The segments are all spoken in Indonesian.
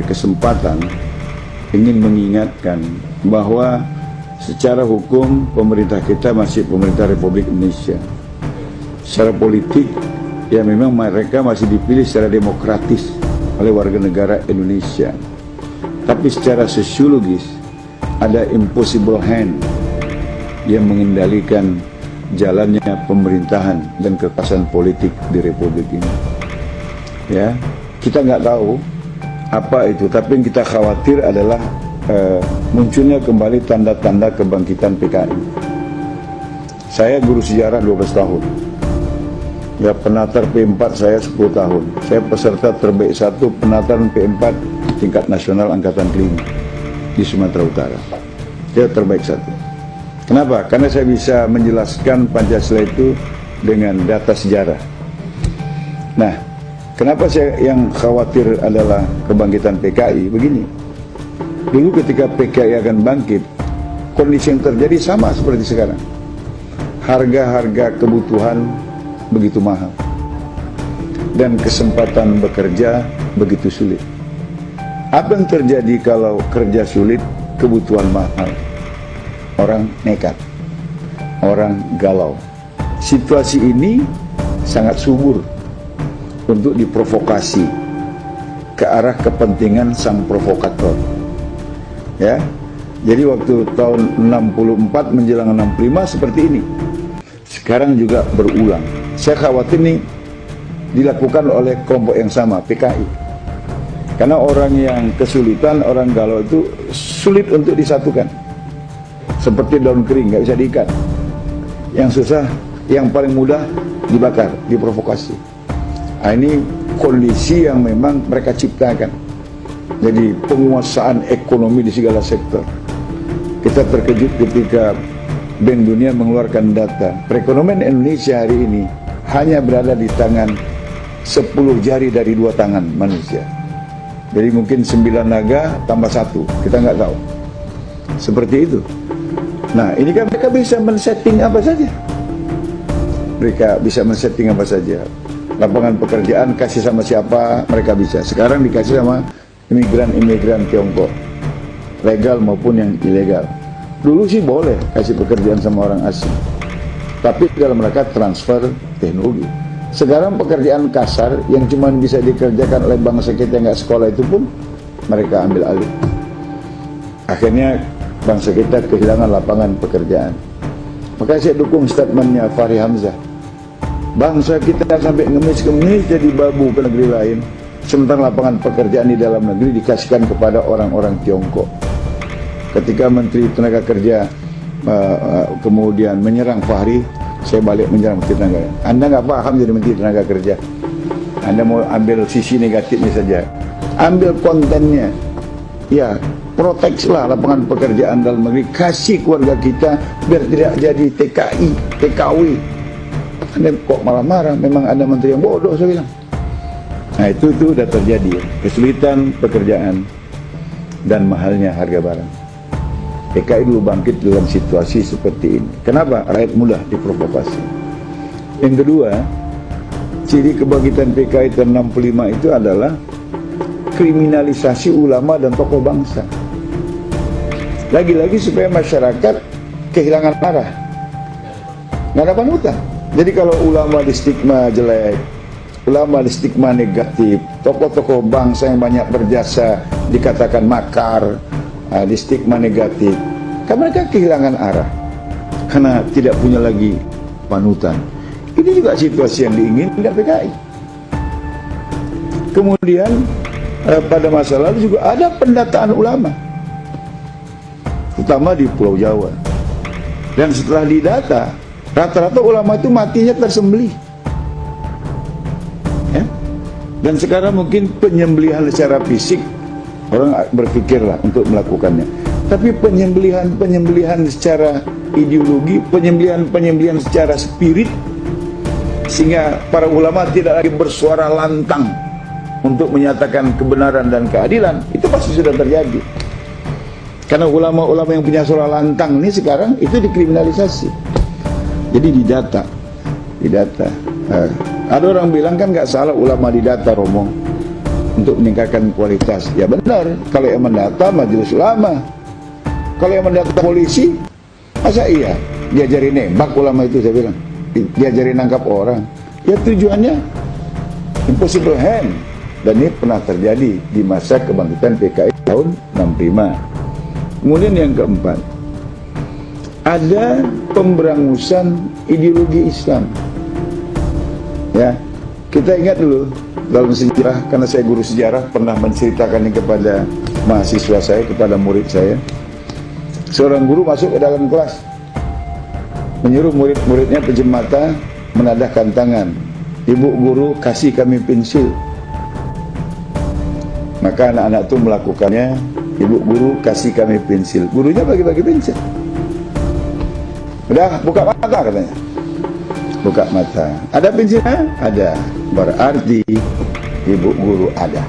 kesempatan ingin mengingatkan bahwa secara hukum pemerintah kita masih pemerintah Republik Indonesia. Secara politik ya memang mereka masih dipilih secara demokratis oleh warga negara Indonesia. Tapi secara sosiologis ada impossible hand yang mengendalikan jalannya pemerintahan dan kekuasaan politik di Republik ini. Ya, kita nggak tahu apa itu, tapi yang kita khawatir adalah munculnya kembali tanda-tanda kebangkitan PKI. Saya guru sejarah 12 tahun. Ya, penatar P4 saya 10 tahun. Saya peserta terbaik 1 penataran P4 tingkat nasional angkatan kelima di Sumatera Utara. Saya terbaik 1. Kenapa? Karena saya bisa menjelaskan Pancasila itu dengan data sejarah. Nah, kenapa saya yang khawatir adalah kebangkitan PKI? Begini, dulu ketika PKI akan bangkit, kondisi yang terjadi sama seperti sekarang. Harga-harga kebutuhan begitu mahal dan kesempatan bekerja begitu sulit. Apa yang terjadi kalau kerja sulit, kebutuhan mahal? Orang nekat, orang galau. Situasi ini sangat subur untuk diprovokasi ke arah kepentingan sang provokator. Ya, jadi waktu tahun 64 menjelang 65 seperti ini. Sekarang juga berulang. Saya khawatir ini dilakukan oleh kelompok yang sama, PKI. Karena orang yang kesulitan, orang galau itu sulit untuk disatukan. Seperti daun kering, nggak bisa diikat. Yang susah, yang paling mudah dibakar, diprovokasi. Nah, ini kondisi yang memang mereka ciptakan. Jadi penguasaan ekonomi di segala sektor. Kita terkejut ketika Bank Dunia mengeluarkan data. Perekonomian Indonesia hari ini hanya berada di tangan 10 jari dari 2 tangan manusia. Jadi mungkin 9 naga tambah 1, kita nggak tahu. Seperti itu. Nah, ini kan mereka bisa men-setting apa saja. Mereka bisa men-setting apa saja. Lapangan pekerjaan kasih sama siapa, mereka bisa. Sekarang dikasih sama imigran-imigran Tiongkok, legal maupun yang ilegal. Dulu sih boleh kasih pekerjaan sama orang asing, tapi dalam rangka transfer teknologi. Sekarang pekerjaan kasar yang cuma bisa dikerjakan oleh bangsa kita yang nggak sekolah itu pun mereka ambil alih. Akhirnya bangsa kita kehilangan lapangan pekerjaan. Makanya saya dukung statementnya Fahri Hamzah. Bangsa kita sampai ngemis-ngemis jadi babu ke negeri lain, sementara lapangan pekerjaan di dalam negeri dikasihkan kepada orang-orang Tiongkok. Ketika Menteri Tenaga Kerja kemudian menyerang Fahri, saya balik menyerang Menteri Tenaga. Anda nggak paham jadi Menteri Tenaga Kerja. Anda mau ambil sisi negatifnya saja, ambil kontennya. Ya, proteksilah lapangan pekerjaan dalam negeri, kasih keluarga kita biar tidak jadi TKI, TKW. Anda kok malah marah? Memang ada menteri yang bodoh, saya bilang. Nah, itu sudah terjadi, kesulitan pekerjaan dan mahalnya harga barang. PKI dulu bangkit dalam situasi seperti ini. Kenapa? Rakyat mudah diprovokasi. Yang kedua, ciri kebangkitan PKI tahun 65 itu adalah kriminalisasi ulama dan tokoh bangsa. Lagi-lagi supaya masyarakat kehilangan arah, nggak ada panutan. Jadi kalau ulama di stigma jelek, ulama di stigma negatif, tokoh-tokoh bangsa yang banyak berjasa dikatakan makar, di stigma negatif, kan mereka kehilangan arah karena tidak punya lagi panutan. Ini juga situasi yang diinginkan PKI. Kemudian pada masa lalu juga ada pendataan ulama, terutama di Pulau Jawa. Dan setelah didata, rata-rata ulama itu matinya tersembelih. Ya? Dan sekarang mungkin penyembelihan secara fisik, orang berpikirlah untuk melakukannya. Tapi penyembelihan secara ideologi, penyembelihan secara spirit, sehingga para ulama tidak lagi bersuara lantang untuk menyatakan kebenaran dan keadilan, itu pasti sudah terjadi. Karena ulama-ulama yang punya suara lantang ini sekarang itu dikriminalisasi. Jadi didata. Ada orang bilang kan nggak salah ulama didata, Romo. untuk meningkatkan kualitas. Ya benar, kalau yang mendata majelis ulama, kalau yang mendata polisi, masa iya diajarin nembak ulama itu, saya bilang diajarin nangkap orang. Ya tujuannya impossible hand, dan ini pernah terjadi di masa kebangkitan PKI tahun 65. Kemudian yang keempat, ada pemberangusan ideologi Islam. Ya, kita ingat dulu dalam sejarah, karena saya guru sejarah, pernah menceritakan ini kepada mahasiswa saya, kepada murid saya. Seorang guru masuk ke dalam kelas, menyuruh murid-muridnya pejemata menadahkan tangan. Ibu guru, kasih kami pensil. Maka anak-anak itu melakukannya. Ibu guru, kasih kami pensil. Gurunya bagi-bagi pensil. Udah, buka mata katanya. Buka mata. Ada pensilnya? Ada. Berarti ibu guru ada.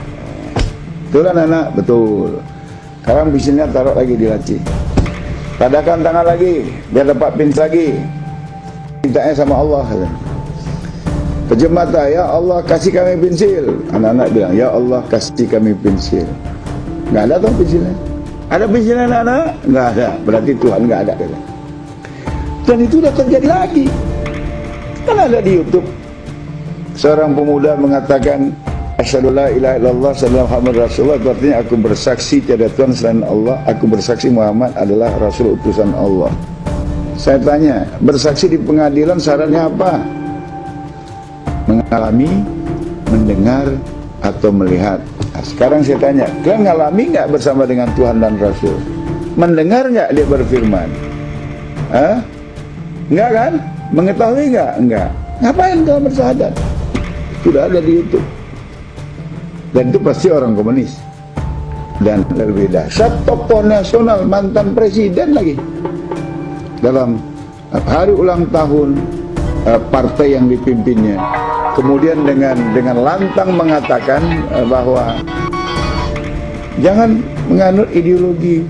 Betul anak-anak? Betul. Sekarang pensilnya taruh lagi di laci. Tadahkan tangan lagi, biar dapat pensil lagi. Mintanya sama Allah. Pejam mata, ya Allah kasih kami pensil. Anak-anak bilang, ya Allah kasih kami pensil. Nggak ada tuh pensilnya. Ada pensilnya anak-anak? Nggak ada. Berarti Tuhan nggak ada. Dan itu udah terjadi lagi. Kan ada di YouTube. Seorang pemuda mengatakan, asyhadu la ilaha illallah sallallahu Muhammad Rasulullah, itu artinya aku bersaksi tiada Tuhan selain Allah, aku bersaksi Muhammad adalah Rasul utusan Allah. Saya tanya, bersaksi di pengadilan syaratnya apa? Mengalami, mendengar, atau melihat. Nah, sekarang saya tanya, kalian ngalami nggak bersama dengan Tuhan dan Rasul? Mendengar nggak dia berfirman? Hah? Enggak kan? Mengetahui nggak? Enggak. Ngapain kau bersyahadat? Sudah ada di YouTube. Dan itu pasti orang komunis. Dan lebih dahsyat, tokoh nasional, mantan presiden lagi, dalam hari ulang tahun partai yang dipimpinnya, kemudian dengan lantang mengatakan bahwa jangan menganut ideologi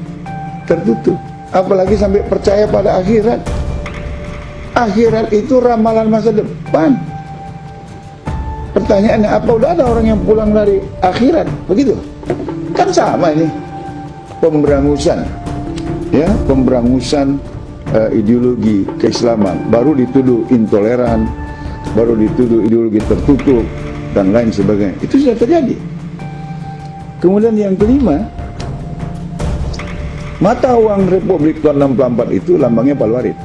tertutup, apalagi sampai percaya pada akhirat. Akhirat itu ramalan masa depan. Pertanyaannya, apa udah ada orang yang pulang dari akhirat? Begitu? Kan sama ini pemberangusan, ya, pemberangusan ideologi keislaman, baru dituduh intoleran, baru dituduh ideologi tertutup dan lain sebagainya. Itu sudah terjadi. Kemudian yang kelima, mata uang Republik tahun 64 itu lambangnya Palu Arit,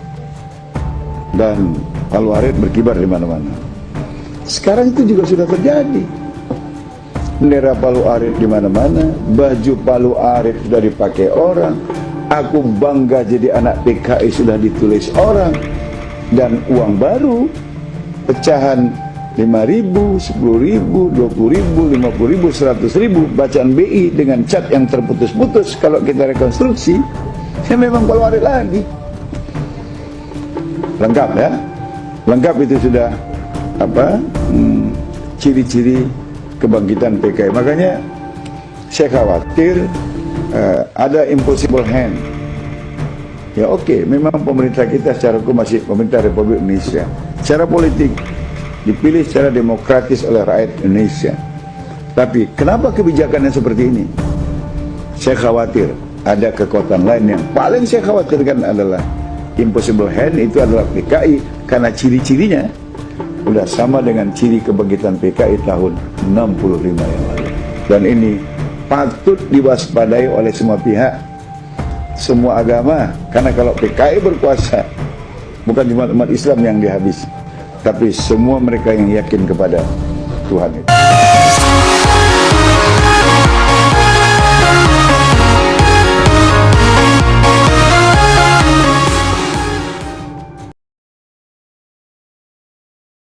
dan Palu Arit berkibar di mana-mana. Sekarang itu juga sudah terjadi. Bendera Palu Arit di mana-mana, baju Palu Arit sudah dipakai orang. Aku bangga jadi anak PKI sudah ditulis orang. Dan uang baru, pecahan 5.000, 10.000, 20.000, 50.000, 100.000, bacaan BI dengan cat yang terputus-putus. Kalau kita rekonstruksi, ya memang Palu Arit lagi. Lengkap ya, lengkap itu sudah apa, ciri-ciri kebangkitan PKI. Makanya saya khawatir ada impossible hand. Ya oke, memang pemerintah kita secara hukum masih pemerintah Republik Indonesia. Secara politik dipilih secara demokratis oleh rakyat Indonesia. Tapi kenapa kebijakannya seperti ini? Saya khawatir ada kekuatan lain. Yang paling saya khawatirkan adalah impossible hand itu adalah PKI, karena ciri-cirinya udah sama dengan ciri kebangkitan PKI tahun 65 yang lalu. Dan ini patut diwaspadai oleh semua pihak, semua agama. Karena kalau PKI berkuasa, bukan cuma umat Islam yang dihabisi, tapi semua mereka yang yakin kepada Tuhan itu.